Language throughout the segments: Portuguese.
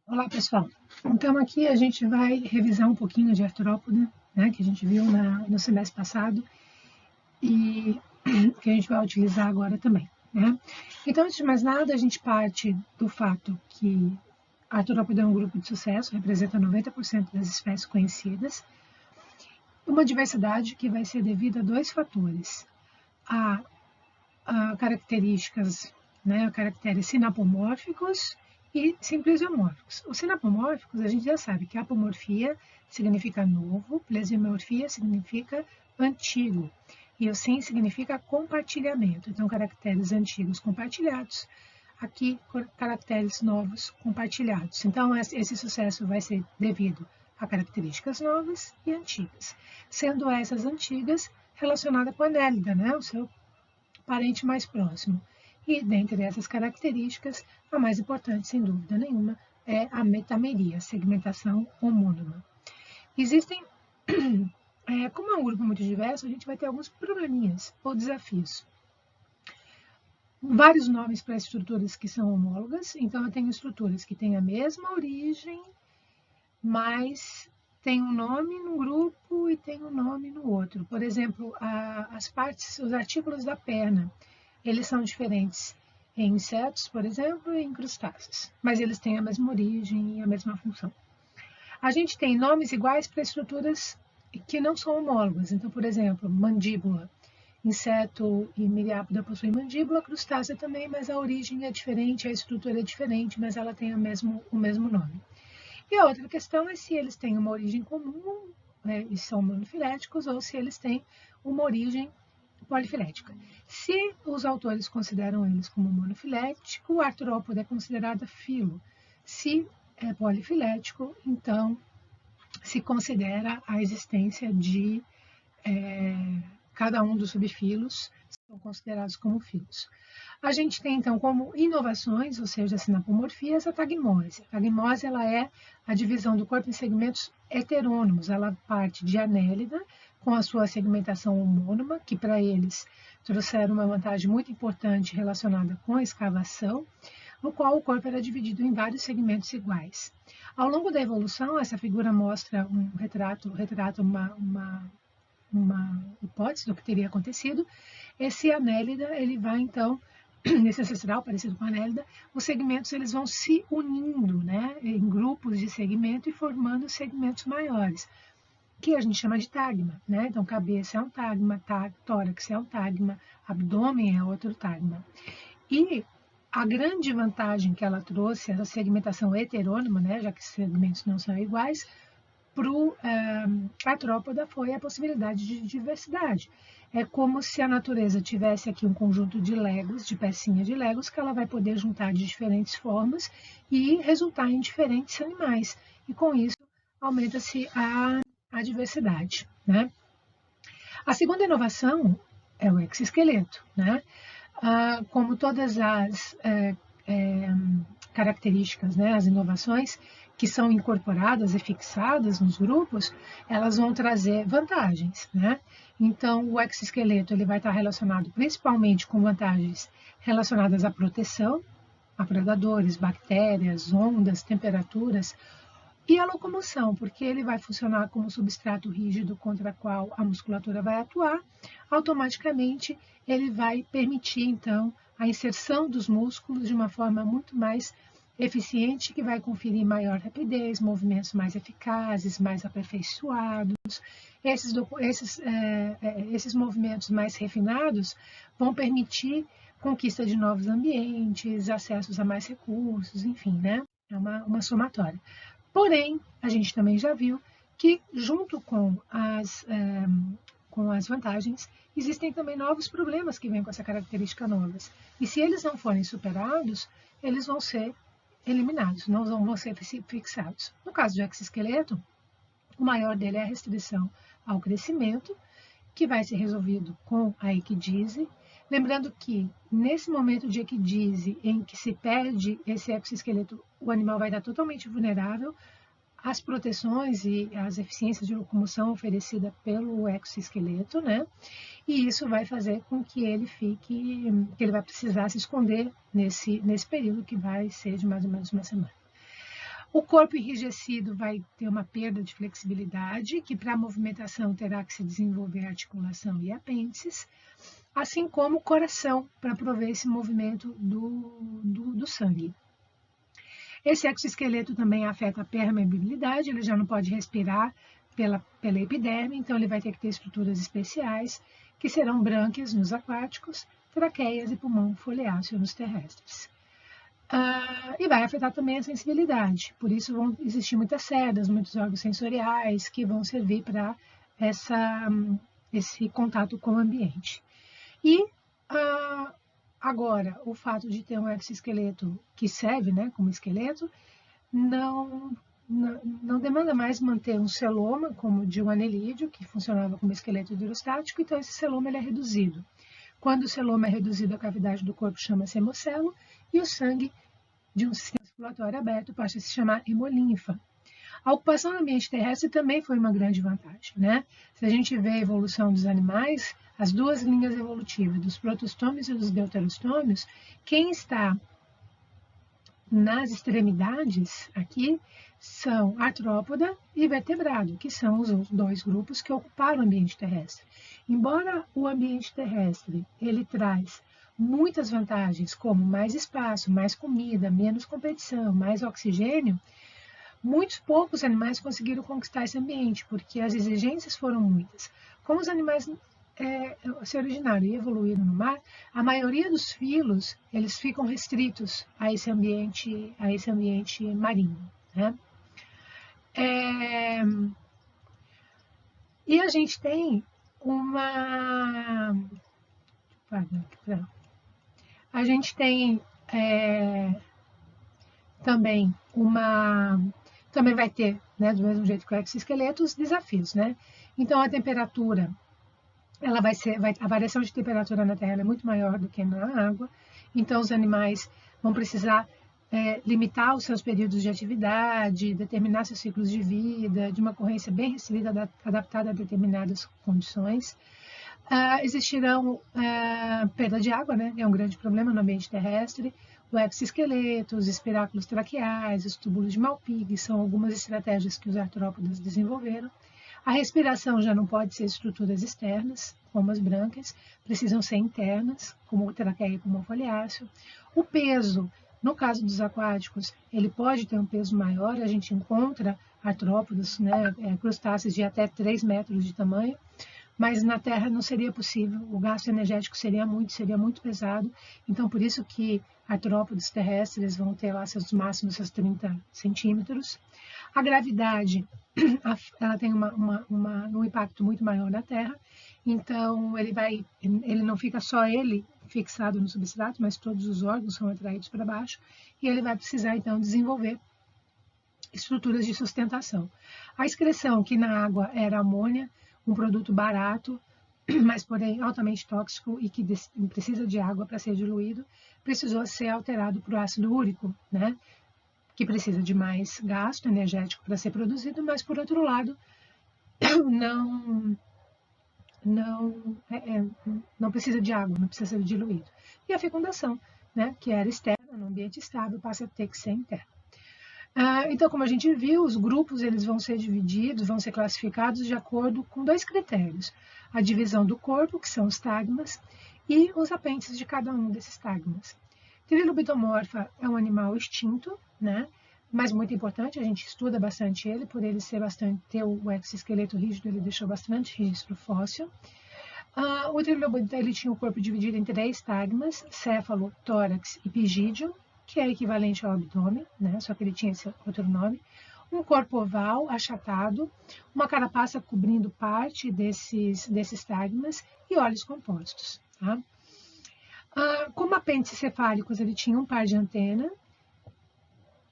Olá, pessoal. Então, aqui a gente vai revisar um pouquinho de artrópoda, né, que a gente viu no semestre passado e que a gente vai utilizar agora também, né? Então, antes de mais nada, a gente parte do fato que a artrópoda é um grupo de sucesso, representa 90% das espécies conhecidas, uma diversidade que vai ser devida a dois fatores: a, a características, né, caracteres sinapomórficos e simplesiomórficos. Os sinapomórficos, a gente já sabe que apomorfia significa novo, plesiomorfia significa antigo, e o sim significa compartilhamento. Então, caracteres antigos compartilhados, aqui caracteres novos compartilhados. Então, esse sucesso vai ser devido a características novas e antigas, sendo essas antigas relacionadas com a anélida, né, o seu parente mais próximo. E dentre essas características, a mais importante, sem dúvida nenhuma, é a metameria, segmentação homônima. Existem, como é um grupo muito diverso, a gente vai ter alguns probleminhas ou desafios. Vários nomes para estruturas que são homólogas, então eu tenho estruturas que têm a mesma origem, mas tem um nome num grupo e tem um nome no outro. Por exemplo, as partes, os artículos da perna, eles são diferentes em insetos, por exemplo, e em crustáceos, mas eles têm a mesma origem e a mesma função. A gente tem nomes iguais para estruturas que não são homólogas. Então, por exemplo, mandíbula. Inseto e miriápoda possuem mandíbula, crustácea também, mas a origem é diferente, a estrutura é diferente, mas ela tem o mesmo nome. E a outra questão é se eles têm uma origem comum, né, e são monofiléticos, ou se eles têm uma origem polifilética. Se os autores consideram eles como monofilético, o artrópode é considerado filo. Se é polifilético, então se considera a existência de cada um dos subfilos, são considerados como filos. A gente tem, então, como inovações, ou seja, sinapomorfias, a tagmose. A tagmose ela é a divisão do corpo em segmentos heterônimos. Ela parte de anélida, com a sua segmentação homônima, que para eles trouxeram uma vantagem muito importante relacionada com a escavação, no qual o corpo era dividido em vários segmentos iguais. Ao longo da evolução, essa figura mostra um retrata uma hipótese do que teria acontecido. Esse anélida, ele vai então, nesse ancestral parecido com a anélida, os segmentos eles vão se unindo, né, em grupos de segmento e formando segmentos maiores, que a gente chama de tagma, né? Então, cabeça é um tagma, tórax é um tagma, abdômen é outro tagma. E a grande vantagem que ela trouxe, essa segmentação heterônima, né, já que os segmentos não são iguais, para o artrópoda foi a possibilidade de diversidade. É como se a natureza tivesse aqui um conjunto de legos, de pecinhas de legos, que ela vai poder juntar de diferentes formas e resultar em diferentes animais. E com isso aumenta-se a diversidade, né? A segunda inovação é o exoesqueleto, né? Como todas as características, né, as inovações que são incorporadas e fixadas nos grupos, elas vão trazer vantagens, né? Então, o exoesqueleto ele vai estar relacionado principalmente com vantagens relacionadas à proteção, a predadores, bactérias, ondas, temperaturas, e a locomoção, porque ele vai funcionar como substrato rígido contra o qual a musculatura vai atuar, automaticamente ele vai permitir, então, a inserção dos músculos de uma forma muito mais eficiente, que vai conferir maior rapidez, movimentos mais eficazes, mais aperfeiçoados. Esses movimentos mais refinados vão permitir conquista de novos ambientes, acessos a mais recursos, enfim, né? É uma somatória. Porém, a gente também já viu que, junto com as vantagens, existem também novos problemas que vêm com essa característica novas. E se eles não forem superados, eles vão ser eliminados, não vão ser fixados. No caso do exoesqueleto, o maior dele é a restrição ao crescimento, que vai ser resolvido com a equidise. Lembrando que, nesse momento de equidise, em que se perde esse exoesqueleto, o animal vai estar totalmente vulnerável às proteções e às eficiências de locomoção oferecida pelo exoesqueleto, né? E isso vai fazer com que ele vai precisar se esconder nesse período que vai ser de mais ou menos uma semana. O corpo enrijecido vai ter uma perda de flexibilidade, que para a movimentação terá que se desenvolver articulação e apêndices, assim como o coração, para prover esse movimento do sangue. Esse exoesqueleto também afeta a permeabilidade, ele já não pode respirar pela epiderme, então ele vai ter que ter estruturas especiais, que serão brânquias nos aquáticos, traqueias e pulmão foliáceo nos terrestres. E vai afetar também a sensibilidade, por isso vão existir muitas cerdas, muitos órgãos sensoriais que vão servir para esse contato com o ambiente. E agora, o fato de ter um exoesqueleto que serve, né, como esqueleto, não demanda mais manter um celoma, como de um anelídeo, que funcionava como esqueleto hidrostático, então esse celoma ele é reduzido. Quando o celoma é reduzido, a cavidade do corpo chama-se hemocelo, e o sangue de um sistema circulatório aberto passa a se chamar hemolinfa. A ocupação no ambiente terrestre também foi uma grande vantagem, né? Se a gente vê a evolução dos animais, as duas linhas evolutivas, dos protostômios e dos deuterostômios, quem está nas extremidades aqui são artrópoda e vertebrado, que são os dois grupos que ocuparam o ambiente terrestre. Embora o ambiente terrestre ele traz muitas vantagens, como mais espaço, mais comida, menos competição, mais oxigênio, muitos poucos animais conseguiram conquistar esse ambiente, porque as exigências foram muitas. Como os animais se originaram e evoluíram no mar, a maioria dos filos eles ficam restritos a esse ambiente marinho, né? E a gente tem também vai ter, né, do mesmo jeito que o exoesqueleto, os desafios, né? Então a temperatura a variação de temperatura na Terra é muito maior do que na água, então os animais vão precisar limitar os seus períodos de atividade, determinar seus ciclos de vida, de uma corrência bem restrita, adaptada a determinadas condições. Existirão perda de água, né? É um grande problema no ambiente terrestre. O exoesqueleto, os espiráculos traqueais, os túbulos de Malpighi são algumas estratégias que os artrópodas desenvolveram. A respiração já não pode ser estruturas externas, como as brânquias, precisam ser internas, como o traqueia e pulmão foliáceo. O peso, no caso dos aquáticos, ele pode ter um peso maior, a gente encontra artrópodas, né, crustáceos de até 3 metros de tamanho, mas na Terra não seria possível, o gasto energético seria muito pesado, então por isso que artrópodes terrestres vão ter lá seus máximos, seus 30 centímetros. A gravidade, ela tem um impacto muito maior na Terra, então ele não fica só ele fixado no substrato, mas todos os órgãos são atraídos para baixo, e ele vai precisar então desenvolver estruturas de sustentação. A excreção, que na água era amônia, um produto barato, mas porém altamente tóxico e que precisa de água para ser diluído, precisou ser alterado para o ácido úrico, né? Que precisa de mais gasto energético para ser produzido, mas por outro lado não precisa de água, não precisa ser diluído. E a fecundação, né? Que era externa, no ambiente estável, passa a ter que ser interna. Então, como a gente viu, os grupos eles vão ser divididos, vão ser classificados de acordo com 2 critérios. A divisão do corpo, que são os tagmas, e os apêndices de cada um desses tagmas. Trilobitomorfa é um animal extinto, né? Mas muito importante, a gente estuda bastante ele, por ele ter o exoesqueleto rígido, ele deixou bastante registro fóssil. O trilobita ele tinha o corpo dividido em 3 tagmas, céfalo, tórax e pigídio, que é equivalente ao abdômen, né? Só que ele tinha esse outro nome. Um corpo oval, achatado, uma carapaça cobrindo parte desses tagmas e olhos compostos. Tá? Como apêndices cefálicos, ele tinha um par de antena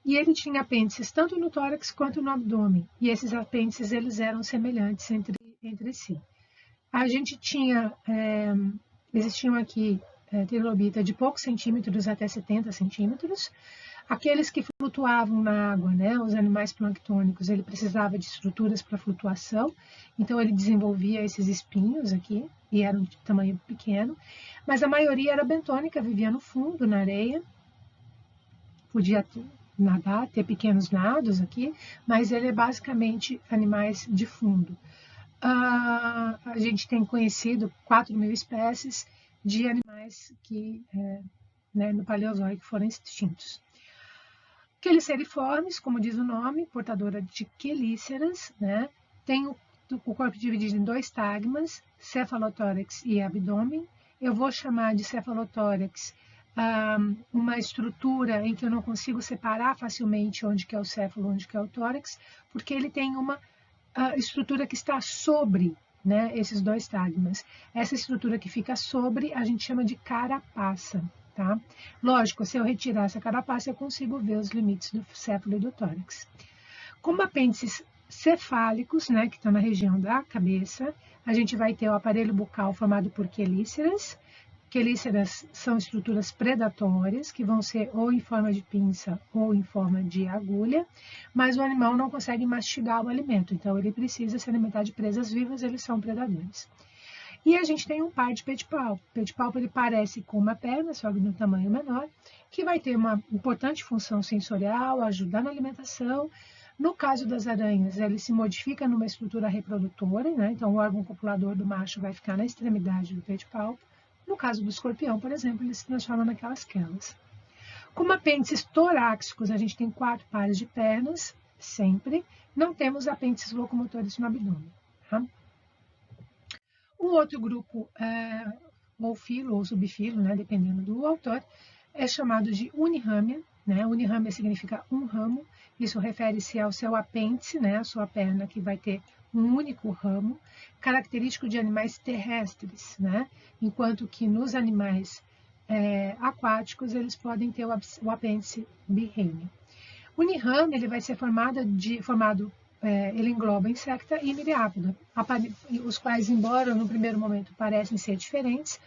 e ele tinha apêndices tanto no tórax quanto no abdômen. E esses apêndices eles eram semelhantes entre si. A gente existiam aqui trilobita de poucos centímetros até 70 centímetros. Aqueles que flutuavam na água, né, os animais planctônicos, ele precisava de estruturas para flutuação, então ele desenvolvia esses espinhos aqui, e eram de tamanho pequeno, mas a maioria era bentônica, vivia no fundo, na areia, podia nadar, ter pequenos nados aqui, mas ele é basicamente animais de fundo. A gente tem conhecido 4.000 espécies de animais que no Paleozoico foram extintos. Queliceriformes, como diz o nome, portadora de quelíceras, né? Tem o corpo dividido em 2 tagmas, cefalotórax e abdômen. Eu vou chamar de cefalotórax uma estrutura em que eu não consigo separar facilmente onde que é o céfalo, onde que é o tórax, porque ele tem uma estrutura que está sobre, né, esses 2 tagmas. Essa estrutura que fica sobre, a gente chama de carapaça. Tá? Lógico, se eu retirar essa carapaça, eu consigo ver os limites do céfalo e do tórax. Como apêndices cefálicos, né, que estão na região da cabeça, a gente vai ter o aparelho bucal formado por quelíceras. Quelíceras são estruturas predatórias, que vão ser ou em forma de pinça ou em forma de agulha, mas o animal não consegue mastigar o alimento, então ele precisa se alimentar de presas vivas, eles são predadores. E a gente tem um par de pedipalpo. O pedipalpo ele parece com uma perna, só que no tamanho menor, que vai ter uma importante função sensorial, ajudar na alimentação. No caso das aranhas, ele se modifica numa estrutura reprodutora, né? Então o órgão copulador do macho vai ficar na extremidade do pedipalpo. No caso do escorpião, por exemplo, ele se transforma naquelas quelas. Como apêndices torácicos, a gente tem 4 pares de pernas, sempre. Não temos apêndices locomotores no abdômen. Tá? O outro grupo, ou filo ou subfilo, né, dependendo do autor, é chamado de unirâmia. Né? Unirâmia significa um ramo, isso refere-se ao seu apêndice, né, a sua perna que vai ter um único ramo, característico de animais terrestres, né? Enquanto que nos animais aquáticos eles podem ter o apêndice birreme. O unirâmia ele vai ser formado ele engloba insecta e miriápoda, os quais, embora no primeiro momento parecem ser diferentes,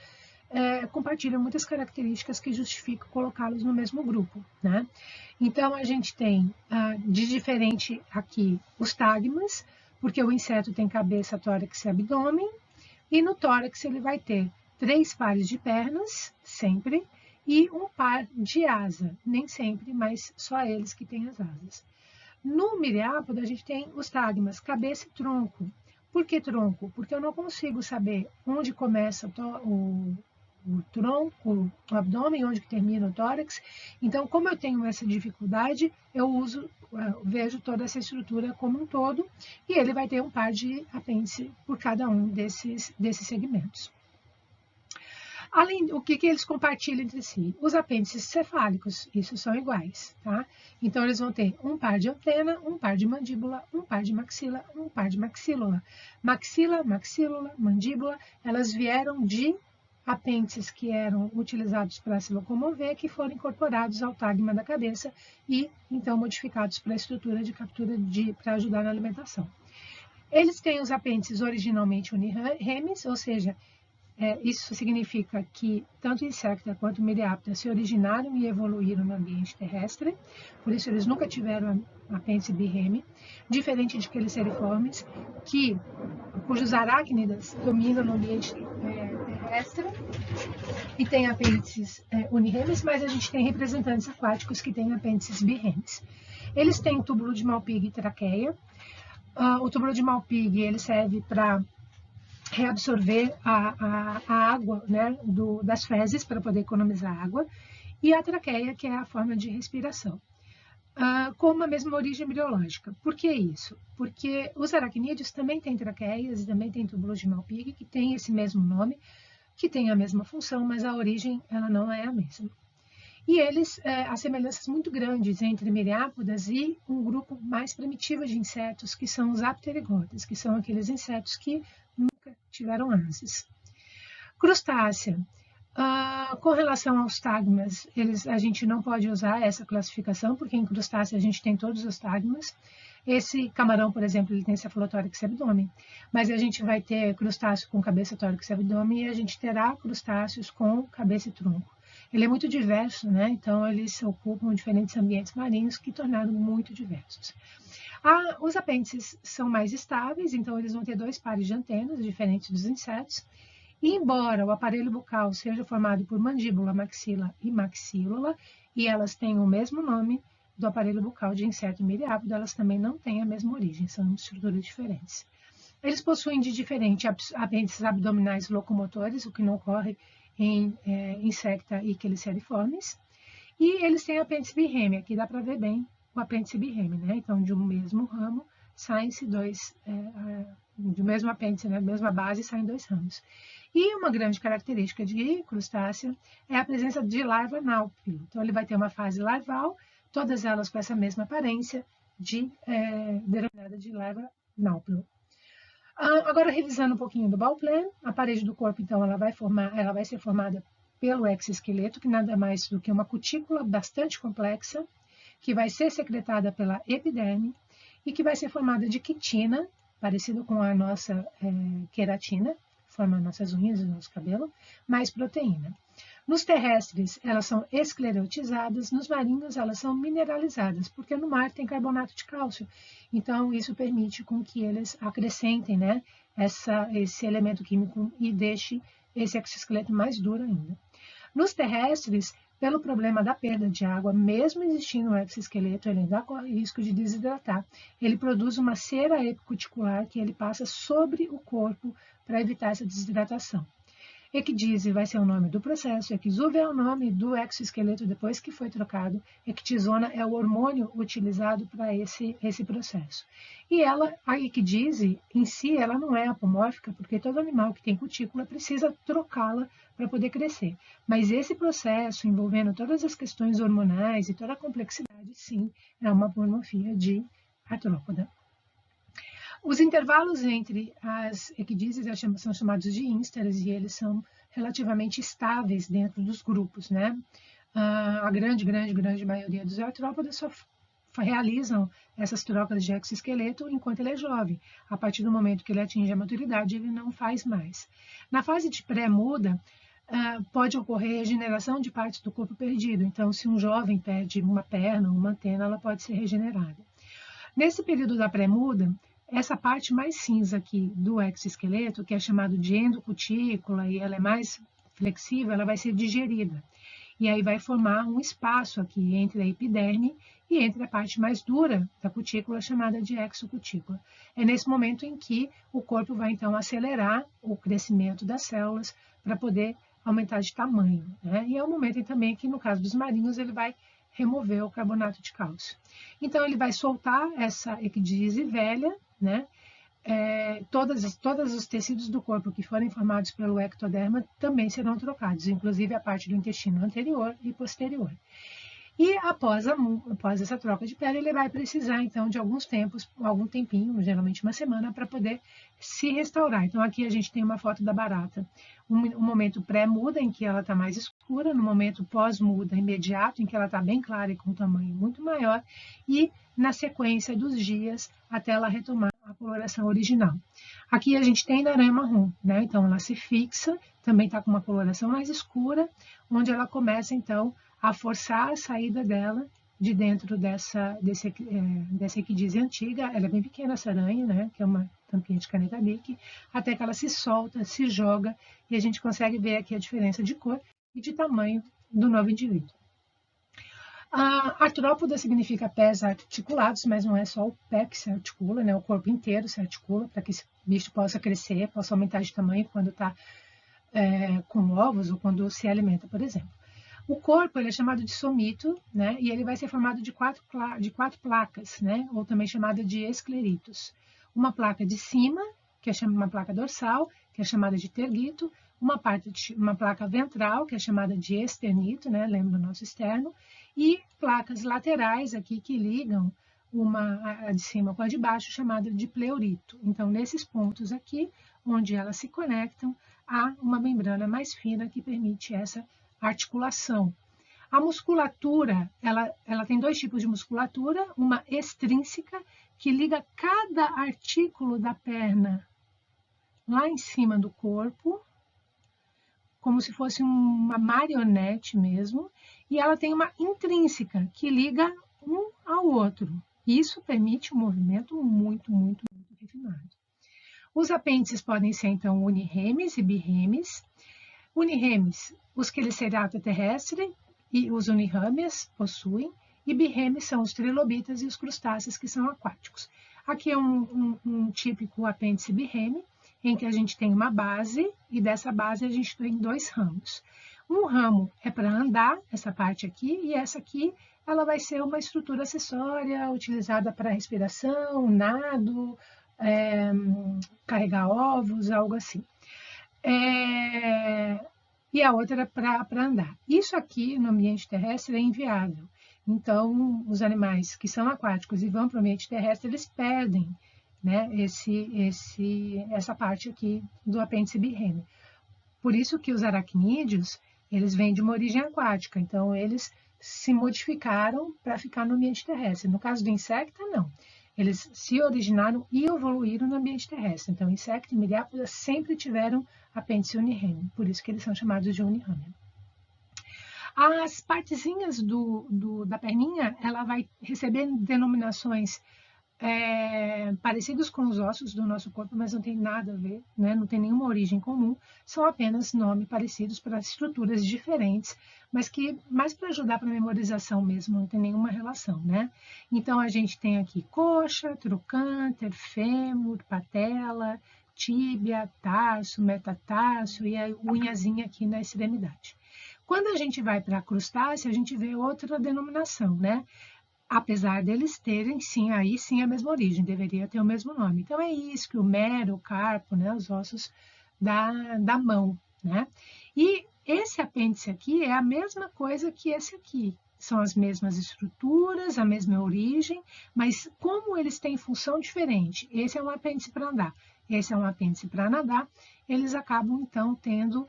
compartilham muitas características que justificam colocá-los no mesmo grupo. Né? Então, a gente tem de diferente aqui os tagmas, porque o inseto tem cabeça, tórax e abdômen, e no tórax ele vai ter 3 pares de pernas, sempre, e um par de asa, nem sempre, mas só eles que têm as asas. No miriápodo, a gente tem os tagmas, cabeça e tronco. Por que tronco? Porque eu não consigo saber onde começa o tronco, o abdômen, onde que termina o tórax. Então, como eu tenho essa dificuldade, eu vejo toda essa estrutura como um todo, e ele vai ter um par de apêndice por cada um desses segmentos. Além, o que eles compartilham entre si? Os apêndices cefálicos, isso são iguais, tá? Então, eles vão ter um par de antena, um par de mandíbula, um par de maxila, um par de maxílula. Maxila, maxílula, mandíbula, elas vieram de apêndices que eram utilizados para se locomover, que foram incorporados ao tagma da cabeça e, então, modificados para a estrutura de captura para ajudar na alimentação. Eles têm os apêndices originalmente unirremes, ou seja, isso significa que tanto insecta quanto miriáptera se originaram e evoluíram no ambiente terrestre, por isso eles nunca tiveram apêndice birreme, diferente de queliceriformes, cujos arácnidas dominam no ambiente terrestre e têm apêndices unirremes, mas a gente tem representantes aquáticos que têm apêndices birremes. Eles têm túbulo de Malpighi e traqueia. O túbulo de Malpighi ele serve para reabsorver a água, né, das fezes para poder economizar água, e a traqueia, que é a forma de respiração, com uma mesma origem biológica. Por que isso? Porque os aracnídeos também têm traqueias e também têm túbulos de Malpighi, que tem esse mesmo nome, que tem a mesma função, mas a origem ela não é a mesma. E eles, há semelhanças muito grandes entre miriápodas e um grupo mais primitivo de insetos, que são os apterigotas, que são aqueles insetos que nunca tiveram asas. Crustácea. Com relação aos tagmas, a gente não pode usar essa classificação, porque em crustácea a gente tem todos os tagmas. Esse camarão, por exemplo, ele tem cefalotórax e abdômen, mas a gente vai ter crustáceo com cabeça, tórax e abdômen, e a gente terá crustáceos com cabeça e tronco. Ele é muito diverso, né? Então eles ocupam diferentes ambientes marinhos que tornaram muito diversos. Os apêndices são mais estáveis, então eles vão ter 2 pares de antenas, diferentes dos insetos. E embora o aparelho bucal seja formado por mandíbula, maxila e maxílula, e elas têm o mesmo nome, do aparelho bucal de inseto miriápodo, elas também não têm a mesma origem, são estruturas diferentes. Eles possuem de diferente apêndices abdominais locomotores, o que não ocorre em Insecta e Cheliceriformes, e eles têm apêndice birreme, aqui dá para ver bem o apêndice birreme, né? Então, de um mesmo ramo, saem-se dois, do mesmo apêndice, né? Mesma base, saem dois ramos. E uma grande característica de crustáceo é a presença de larva náupilo. Então, ele vai ter uma fase larval, todas elas com essa mesma aparência, denominada de larva náupilo. Agora, revisando um pouquinho do Bauplin, a parede do corpo, então, ela vai ser formada pelo exoesqueleto, que nada mais do que uma cutícula bastante complexa, que vai ser secretada pela epiderme e que vai ser formada de quitina, parecido com a nossa queratina, que forma nossas unhas e nosso cabelo, mais proteína. Nos terrestres, elas são esclerotizadas, nos marinhos, elas são mineralizadas, porque no mar tem carbonato de cálcio. Então, isso permite com que eles acrescentem, né, esse elemento químico e deixe esse exoesqueleto mais duro ainda. Nos terrestres, pelo problema da perda de água, mesmo existindo um exoesqueleto, ele ainda corre risco de desidratar. Ele produz uma cera epicuticular que ele passa sobre o corpo para evitar essa desidratação. Ecdise vai ser o nome do processo, Eczuve é o nome do exoesqueleto depois que foi trocado, Ectisona é o hormônio utilizado para esse processo. E a ecdise em si, ela não é apomórfica, porque todo animal que tem cutícula precisa trocá-la para poder crescer. Mas esse processo, envolvendo todas as questões hormonais e toda a complexidade, sim, é uma apomorfia de artrópoda. Os intervalos entre as ecdises são chamados de ínsteres e eles são relativamente estáveis dentro dos grupos, né? A grande maioria dos artrópodas só realizam essas trocas de exoesqueleto enquanto ele é jovem. A partir do momento que ele atinge a maturidade, ele não faz mais. Na fase de pré-muda, pode ocorrer regeneração de partes do corpo perdido. Então, se um jovem perde uma perna ou uma antena, ela pode ser regenerada. Nesse período da pré-muda, essa parte mais cinza aqui do exoesqueleto, que é chamado de endocutícula e ela é mais flexível, ela vai ser digerida. E aí vai formar um espaço aqui entre a epiderme e entre a parte mais dura da cutícula, chamada de exocutícula. É nesse momento em que o corpo vai, então, acelerar o crescimento das células para poder aumentar de tamanho, né? E é o momento também que, no caso dos marinhos, ele vai remover o carbonato de cálcio. Então, ele vai soltar essa ecdise velha, né? Todos os tecidos do corpo que forem formados pelo ectoderma também serão trocados, inclusive a parte do intestino anterior e posterior. E após essa troca de pele, ele vai precisar, então, de algum tempinho, geralmente uma semana, para poder se restaurar. Então, aqui a gente tem uma foto da barata. Um momento pré-muda, em que ela está mais escura, no momento pós-muda, imediato, em que ela está bem clara e com um tamanho muito maior, e na sequência dos dias, até ela retomar a coloração original. Aqui a gente tem da aranha marrom, né? Então, ela se fixa, também está com uma coloração mais escura, onde ela começa, então, a forçar a saída dela de dentro dessa ecdise antiga. Ela é bem pequena, essa aranha, né? Que é uma tampinha de caneta Bic, até que ela se solta, se joga, e a gente consegue ver aqui a diferença de cor e de tamanho do novo indivíduo. Artrópoda significa pés articulados, mas não é só o pé que se articula, né? O corpo inteiro se articula para que esse bicho possa crescer, possa aumentar de tamanho quando está com ovos ou quando se alimenta, por exemplo. O corpo ele é chamado de somito, né? E ele vai ser formado de quatro placas, né? Ou também chamada de escleritos. Uma placa de cima, que é uma placa dorsal, que é chamada de tergito, uma placa ventral, que é chamada de esternito, né? Lembra do nosso externo, e placas laterais aqui que ligam a de cima com a de baixo, chamada de pleurito. Então, nesses pontos aqui, onde elas se conectam, há uma membrana mais fina que permite essa articulação. A musculatura, ela tem dois tipos de musculatura, uma extrínseca, que liga cada artículo da perna lá em cima do corpo, como se fosse uma marionete mesmo, e ela tem uma intrínseca, que liga um ao outro. Isso permite um movimento muito refinado. Os apêndices podem ser, então, uniremes e birremes. Uniremes, os Chelicerato terrestre e os unirrames possuem, e birreme são os trilobitas e os crustáceos, que são aquáticos. Aqui é um típico apêndice birreme, em que a gente tem uma base, e dessa base a gente tem 2 ramos. Um ramo é para andar, essa parte aqui, e essa aqui ela vai ser uma estrutura acessória utilizada para respiração, nado, carregar ovos, algo assim. E a outra para andar. Isso aqui no ambiente terrestre é inviável. Então, os animais que são aquáticos e vão para o ambiente terrestre, eles perdem, né, essa parte aqui do apêndice birreme. Por isso que os aracnídeos, eles vêm de uma origem aquática, então eles se modificaram para ficar no ambiente terrestre. No caso do insecta, não. Eles se originaram e evoluíram no ambiente terrestre. Então, insecta e miriápoda sempre tiveram apêndice unirreme, por isso que eles são chamados de unirrame. As partezinhas da perninha, ela vai receber denominações parecidos com os ossos do nosso corpo, mas não tem nada a ver, né? Não tem nenhuma origem comum, são apenas nomes parecidos para estruturas diferentes, mas que mais para ajudar para a memorização mesmo, não tem nenhuma relação, né? Então, a gente tem aqui coxa, trocânter, fêmur, patela, tíbia, tarso, metatarso e a unhazinha aqui na extremidade. Quando a gente vai para a crustácea, a gente vê outra denominação, né? Apesar deles terem, sim, aí sim a mesma origem, deveria ter o mesmo nome. Então, é isquio, mero, carpo, né, os ossos da mão, né? E esse apêndice aqui é a mesma coisa que esse aqui. São as mesmas estruturas, a mesma origem, mas como eles têm função diferente, esse é um apêndice para andar, esse é um apêndice para nadar, eles acabam, então, tendo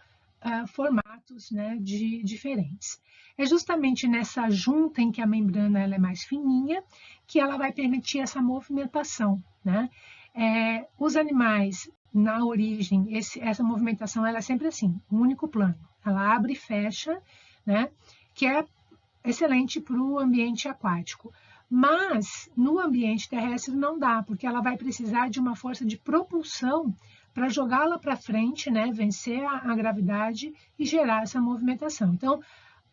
formatos, né, diferentes. É justamente nessa junta em que a membrana ela é mais fininha que ela vai permitir essa movimentação, né? Os animais, na origem, essa movimentação ela é sempre assim, um único plano. Ela abre e fecha, né? Que é excelente para o ambiente aquático. Mas no ambiente terrestre não dá, porque ela vai precisar de uma força de propulsão para jogá-la para frente, né, vencer a gravidade e gerar essa movimentação. Então,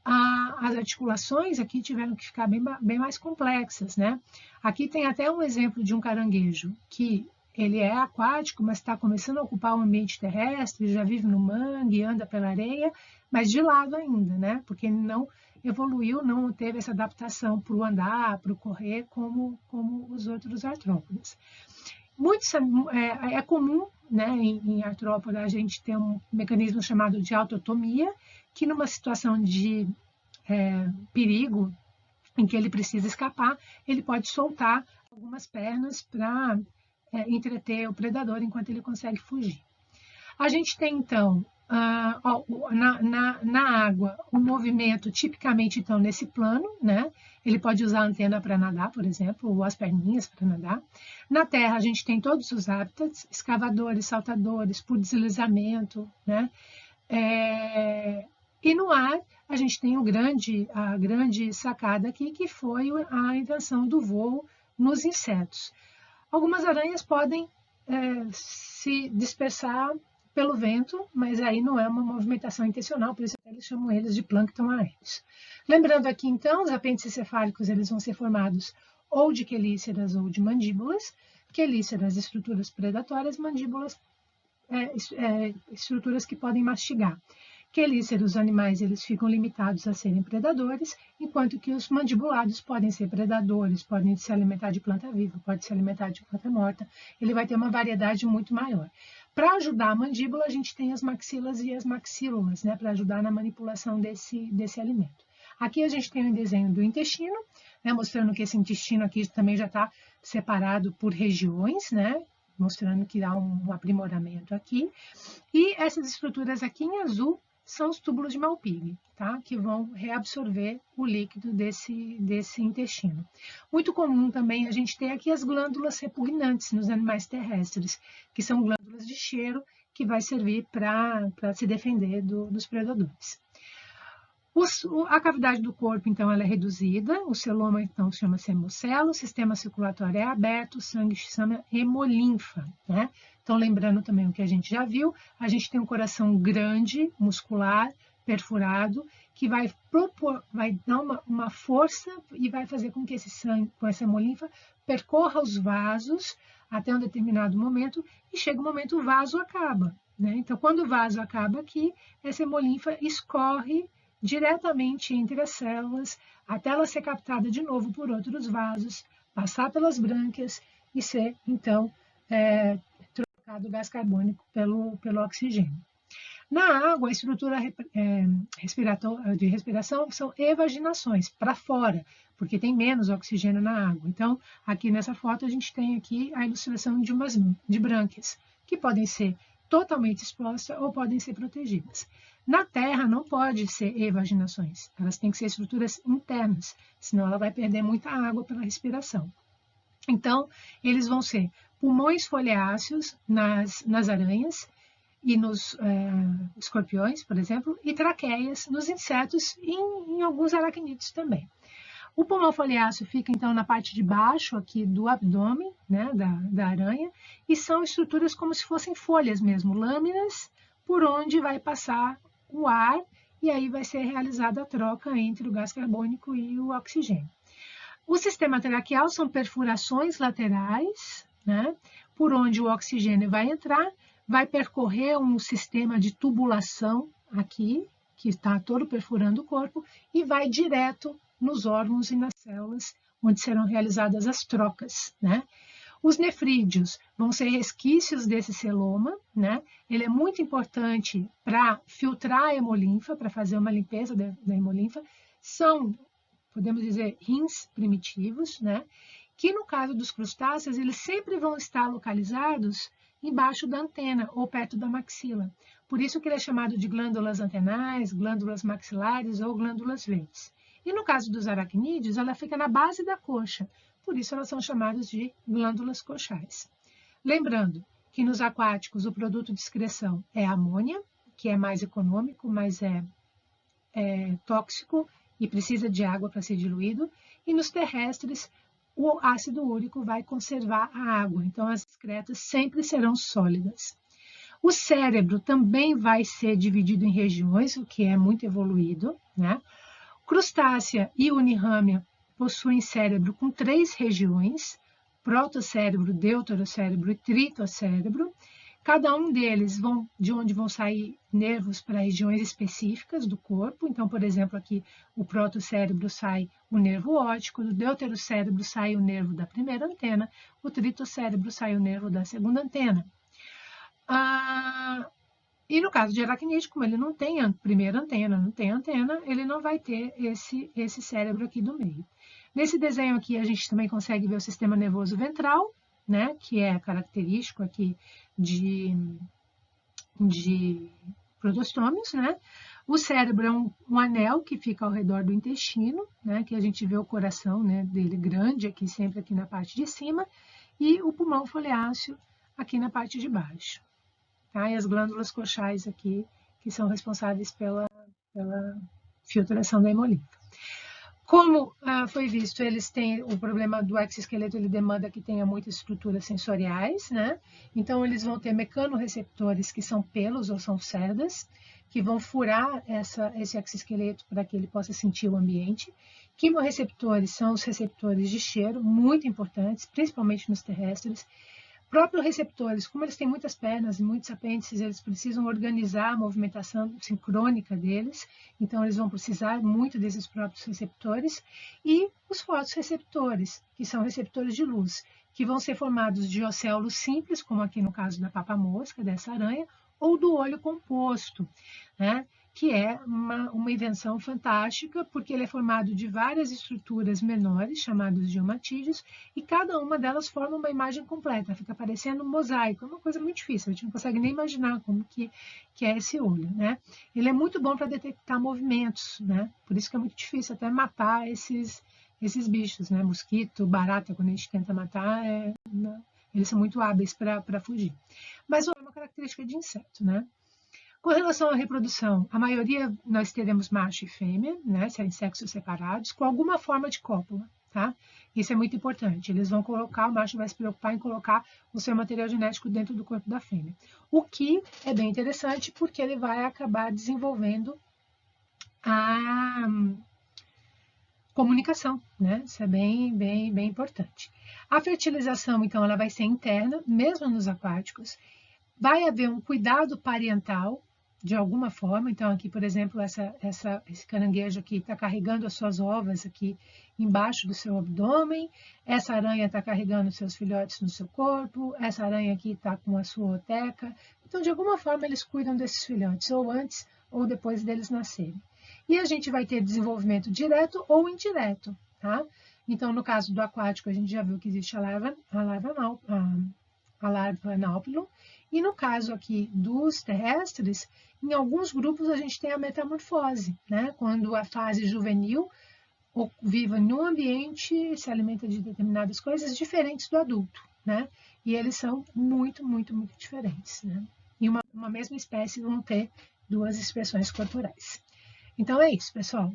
as articulações aqui tiveram que ficar bem mais complexas, né? Aqui tem até um exemplo de um caranguejo que ele é aquático, mas está começando a ocupar o ambiente terrestre, já vive no mangue, anda pela areia, mas de lado ainda, né? Porque ele não evoluiu, não teve essa adaptação para o andar, para o correr, como os outros artrópodes. É comum, né, em artrópode a gente ter um mecanismo chamado de autotomia, que numa situação de perigo, em que ele precisa escapar, ele pode soltar algumas pernas para entreter o predador enquanto ele consegue fugir. A gente tem, então, na água, o movimento tipicamente, então, nesse plano, né? Ele pode usar a antena para nadar, por exemplo, ou as perninhas para nadar. Na terra, a gente tem todos os hábitats, escavadores, saltadores, por deslizamento, né? E no ar, a gente tem a grande sacada aqui, que foi a invenção do voo nos insetos. Algumas aranhas podem se dispersar pelo vento, mas aí não é uma movimentação intencional, por isso eles chamam eles de plâncton aéreos. Lembrando aqui, então, os apêndices cefálicos eles vão ser formados ou de quelíceras ou de mandíbulas. Quelíceras, estruturas predatórias, mandíbulas, estruturas que podem mastigar. Quelíceros, os animais, eles ficam limitados a serem predadores, enquanto que os mandibulados podem ser predadores, podem se alimentar de planta viva, podem se alimentar de planta morta, ele vai ter uma variedade muito maior. Para ajudar a mandíbula, a gente tem as maxilas e as maxílulas, né, para ajudar na manipulação desse alimento. Aqui a gente tem um desenho do intestino, né, mostrando que esse intestino aqui também já está separado por regiões, né, mostrando que há um aprimoramento aqui. E essas estruturas aqui em azul são os túbulos de Malpighi, tá? Que vão reabsorver o líquido desse intestino. Muito comum também a gente ter aqui as glândulas repugnantes nos animais terrestres, que são glândulas de cheiro que vai servir para se defender dos predadores. A cavidade do corpo, então, ela é reduzida, o celoma, então, chama-se hemocelo, o sistema circulatório é aberto, o sangue se chama hemolinfa, né? Então, lembrando também o que a gente já viu, a gente tem um coração grande, muscular, perfurado que vai dar uma força e vai fazer com que esse sangue, com essa hemolinfa, percorra os vasos até um determinado momento e chega o momento o vaso acaba, né? Então, quando o vaso acaba aqui, essa hemolinfa escorre diretamente entre as células até ela ser captada de novo por outros vasos, passar pelas brânquias e ser, então, trocado o gás carbônico pelo oxigênio. Na água, a estrutura de respiração são evaginações, para fora, porque tem menos oxigênio na água. Então, aqui nessa foto, a gente tem aqui a ilustração de brânquias, que podem ser totalmente expostas ou podem ser protegidas. Na Terra, não pode ser evaginações, elas têm que ser estruturas internas, senão ela vai perder muita água pela respiração. Então, eles vão ser pulmões foliáceos nas aranhas, e nos escorpiões, por exemplo, e traqueias nos insetos e em alguns aracnídeos também. O pulmão foliáceo fica, então, na parte de baixo aqui do abdômen, né, da aranha, e são estruturas como se fossem folhas mesmo, lâminas, por onde vai passar o ar, e aí vai ser realizada a troca entre o gás carbônico e o oxigênio. O sistema traqueal são perfurações laterais, né, por onde o oxigênio vai entrar, vai percorrer um sistema de tubulação aqui, que está todo perfurando o corpo, e vai direto nos órgãos e nas células, onde serão realizadas as trocas, né? Os nefrídeos vão ser resquícios desse celoma, né? Ele é muito importante para filtrar a hemolinfa, para fazer uma limpeza da hemolinfa. São, podemos dizer, rins primitivos, né? Que no caso dos crustáceos, eles sempre vão estar localizados embaixo da antena ou perto da maxila. Por isso que ele é chamado de glândulas antenais, glândulas maxilares ou glândulas verdes. E no caso dos aracnídeos, ela fica na base da coxa, por isso elas são chamadas de glândulas coxais. Lembrando que nos aquáticos o produto de excreção é a amônia, que é mais econômico, mas é tóxico e precisa de água para ser diluído, e nos terrestres o ácido úrico vai conservar a água, então as excretas sempre serão sólidas. O cérebro também vai ser dividido em regiões, o que é muito evoluído, né? Crustácea e unirrâmea possuem cérebro com 3 regiões, protocérebro, deuterocérebro e tritocérebro. Cada um deles de onde vão sair nervos para regiões específicas do corpo. Então, por exemplo, aqui o protocérebro sai o nervo óptico, do deuterocérebro sai o nervo da primeira antena, o tritocérebro sai o nervo da segunda antena. E no caso de aracnídeo, como ele não tem a primeira antena, não tem antena, ele não vai ter esse cérebro aqui do meio. Nesse desenho aqui, a gente também consegue ver o sistema nervoso ventral, né, que é característico aqui de protostômios, né? O cérebro é um anel que fica ao redor do intestino, né, que a gente vê o coração, né, dele grande aqui, sempre aqui na parte de cima, e o pulmão foliáceo aqui na parte de baixo. Tá? E as glândulas coxais aqui, que são responsáveis pela filtração da hemolinfa. Como foi visto, eles têm o problema do exoesqueleto, ele demanda que tenha muitas estruturas sensoriais, né? Então, eles vão ter mecanorreceptores, que são pelos ou são cerdas, que vão furar esse exoesqueleto para que ele possa sentir o ambiente. Quimorreceptores são os receptores de cheiro, muito importantes, principalmente nos terrestres. Próprios receptores, como eles têm muitas pernas e muitos apêndices, eles precisam organizar a movimentação sincrônica deles, então eles vão precisar muito desses próprios receptores, e os fotorreceptores, que são receptores de luz, que vão ser formados de océolos simples, como aqui no caso da papa-mosca, dessa aranha, ou do olho composto, né? Que é uma invenção fantástica, porque ele é formado de várias estruturas menores, chamadas de omatídeos, e cada uma delas forma uma imagem completa, fica parecendo um mosaico, é uma coisa muito difícil, a gente não consegue nem imaginar como que é esse olho, né? Ele é muito bom para detectar movimentos, né? Por isso que é muito difícil até matar esses bichos, né? Mosquito, barata, quando a gente tenta matar, eles são muito hábeis para fugir. Mas é uma característica de inseto, né? Com relação à reprodução, a maioria nós teremos macho e fêmea, né, em sexos separados, com alguma forma de cópula, tá? Isso é muito importante. Eles vão colocar, o macho vai se preocupar em colocar o seu material genético dentro do corpo da fêmea. O que é bem interessante, porque ele vai acabar desenvolvendo a comunicação, né? Isso é bem importante. A fertilização, então, ela vai ser interna, mesmo nos aquáticos. Vai haver um cuidado parental, de alguma forma. Então, aqui, por exemplo, esse caranguejo aqui está carregando as suas ovas aqui embaixo do seu abdômen. Essa aranha está carregando seus filhotes no seu corpo. Essa aranha aqui está com a sua oteca. Então, de alguma forma, eles cuidam desses filhotes, ou antes ou depois deles nascerem. E a gente vai ter desenvolvimento direto ou indireto, tá? Então, no caso do aquático, a gente já viu que existe a larva náupilo. E no caso aqui dos terrestres, em alguns grupos a gente tem a metamorfose, né? Quando a fase juvenil vive no ambiente, se alimenta de determinadas coisas diferentes do adulto, né? E eles são muito diferentes, né? E uma mesma espécie vão ter duas expressões corporais. Então é isso, pessoal.